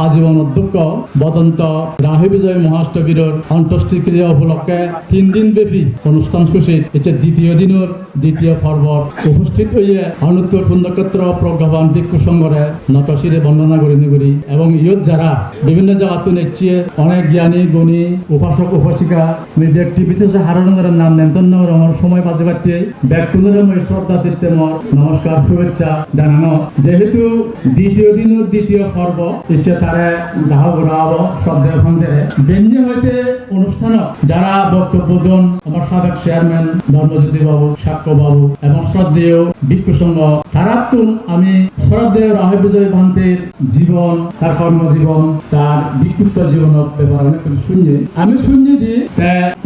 আজীবন অধ্যক্ষ বদন্ত রাহি বিজয় মহাষ্টবীরের অন্ত্যেষ্টিক্রিয়া উপলক্ষে 3 দিন ব্যাপী অনুষ্ঠান সূচিত এতে দ্বিতীয় দিনের দ্বিতীয় পর্ব উপস্থিত হইয়া অনুত্তর পুণ্যক্ষেত্র প্রজ্ঞাবান ভিক্ষু সংঘরে নতশিরে বন্দনা করি এবং ইয়ত যারা বিভিন্ন জায়গাতে নেচিয়ে অনেক জ্ঞানী গুণী উপাসক উপাসিকা ব্যক্তি বিশেষে হারানোর নাম নেমতন্ন আমার সময় বাজে পাচ্ছে ব্যক্তিদের মই শ্রদ্ধা চিত্তে মর নমস্কার শুভেচ্ছা জানানো যেহেতু দ্বিতীয় দিনের দ্বিতীয় পর্ব ইচ্ছে তারা দাহ ঘোরাব শ্রদ্ধা ফন্দের বেঞ্জি হইতে অনুষ্ঠান যারা বক্তব্য দেন আমার সাবেক চেয়ারম্যান ধর্মজ্যোতি বাবু সাক্ষ্য বাবু এবং শ্রদ্ধেয় ভিক্ষু সংঘ তারা আমি শ্রদ্ধেয় রাহি বিজয় ভান্তের জীবন তার কর্মজীবন তার ভিক্ষুত্ব জীবনের ব্যাপারে অনেক কিছু শুনি আমি শুনি দি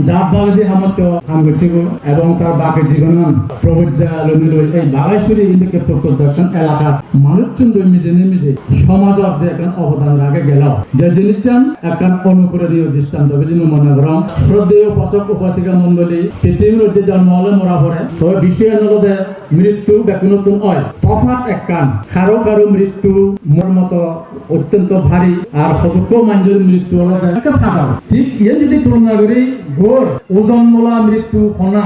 জাত বাগে দিয়ে সামর্থ্য কাম করছি এবং তার বাকি জীবন প্রবজ্জা লমিল এই বাগাইশ্বরী ইন্দিকে প্রত্যন্ত এখন এলাকার মানুষজন মিজে সমাজের যে এখন অবদান আগে গেল যে জিনিস চান এখন অনুকরণীয় দৃষ্টান্ত বলে মনে করম শ্রদ্ধেয় উপাসক উপাসিকা মন্ডলী পৃথিবীর যে জন্ম হলে মরা পড়ে তবে বিষয় নলদে মৃত্যু ব্যাকুনতুন হয় তফাৎ একখান কারো কারো মৃত্যু মোর মতো অত্যন্ত ভারী আর কতক মানুষের মৃত্যু হলে ফাঁকা ঠিক ইয়ে যদি তুলনা করি ঘোর ওজন মোলা মৃত্যু খনা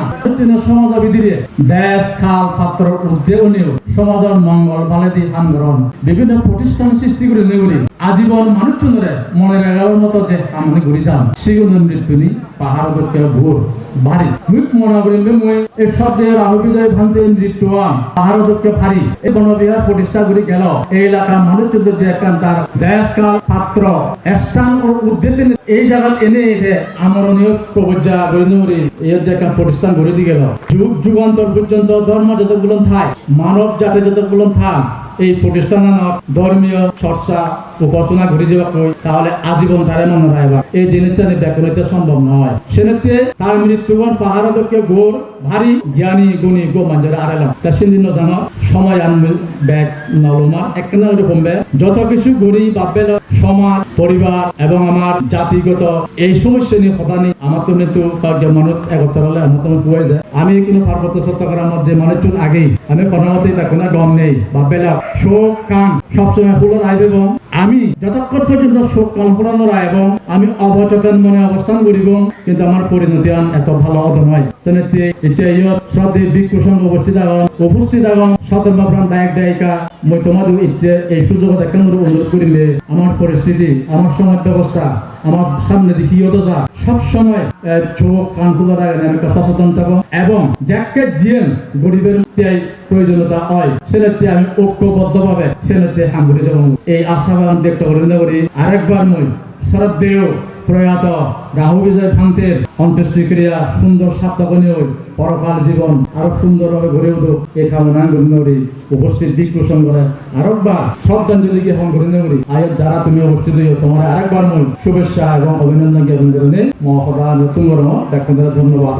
সমাজ বিধিরে দেশ খাল পাত্র উদ্যোগনীয় সমাজের মঙ্গল বালেদি আন্দোলন বিভিন্ন প্রতিষ্ঠান সৃষ্টি করে নেগুলি আজীবন মানুষজনের মনে রাখার মতো যে আমি ঘুরে যান সেগুলোর মৃত্যু নি পাহাড় দক্ষে ঘোর ভারী মুখ মনে করিলে মই এই শব্দে রাহু বিজয় ভান্তে মৃত্যু পাহাড় দক্ষে ভারী এই বনবিহার প্রতিষ্ঠা করে গেল এই এলাকার মানুষজনদের যে একান তার দেশ কাল পাত্র স্থান ও উদ্যোগে এই জায়গা এনে এসে আমরণীয় প্রবজ্জা গরিনরি এর যে একটা প্রতিষ্ঠান গড়ে দিয়ে গেল যুগ যুগান্তর পর্যন্ত ধর্ম যতগুলো থাক মানব জাতি যতগুলো থাক এই প্রতিষ্ঠান ধর্মীয় চর্চা উপাসনা ঘুরে যাওয়া কই তাহলে আজীবন তারে মনে রাখবা এই জিনিসটা ব্যাখ্যা হইতে সম্ভব নয় সেনেতে তার মৃত্যুবন পাহাড় দক্ষে গোর ভারী জ্ঞানী গুণী গো মানুষের আড়ালাম তা সেদিন জানো সময় আনবে ব্যাগ নলমা একটা রকম যত কিছু গড়ি ভাববে সমাজ পরিবার এবং আমার জাতিগত এই সমস্যা নিয়ে কথা নেই আমার তো মৃত্যু মানুষ একত্র হলে আমার তো পুয়াই যায় আমি কোনো পার্বত্য চট্টগ্রাম মধ্যে মানুষজন আগেই আমি কোনো মতেই তা কোনো গম নেই ভাববে শোক কান সবসময় ফুলের আইব এবং আমি যতক্ষণ পর্যন্ত শোক কল্পনা এবং আমি অবচেতন মনে অবস্থান করিব কিন্তু আমার পরিণতি এত ভালো হতো নয় সেনেতে শ্রদ্ধে ভিক্ষু সংঘ উপস্থিত আগন সতর্কপ্রাণ দায়ক দায়িকা মই তোমাদের ইচ্ছে এই সুযোগ দেখেন অনুরোধ করিলে আমার পরিস্থিতি আমার সমাজ ব্যবস্থা আমার সামনে দেখিয়তা সব সময় চোখ কান খোলা রাখেন আমি সচেতন থাকো এবং যাকে জিয়েন গরিবের প্রয়োজনীয়তা হয় সেনেতে আমি ঐক্যবদ্ধভাবে সেনেতে হাঙ্গুরি যাব এই আশাবান দেখতে করি আরেকবার মই শ্রদ্ধেয় প্রয়াত রাহু বিজয় ভান্তের অন্ত্যেষ্টিক্রিয়া সুন্দর সার্থকনীয় পরকাল জীবন আরো সুন্দরভাবে গড়ে উঠুক এই কামনা করি উপস্থিত ভিক্ষু সংঘরে আরেকবার শ্রদ্ধাঞ্জলি গ্রহণ করি আয়োগ যারা তুমি উপস্থিত হইও তোমার আরেকবার মই শুভেচ্ছা এবং অভিনন্দন জ্ঞাপন করে মহোদয় নতুন ধন্যবাদ।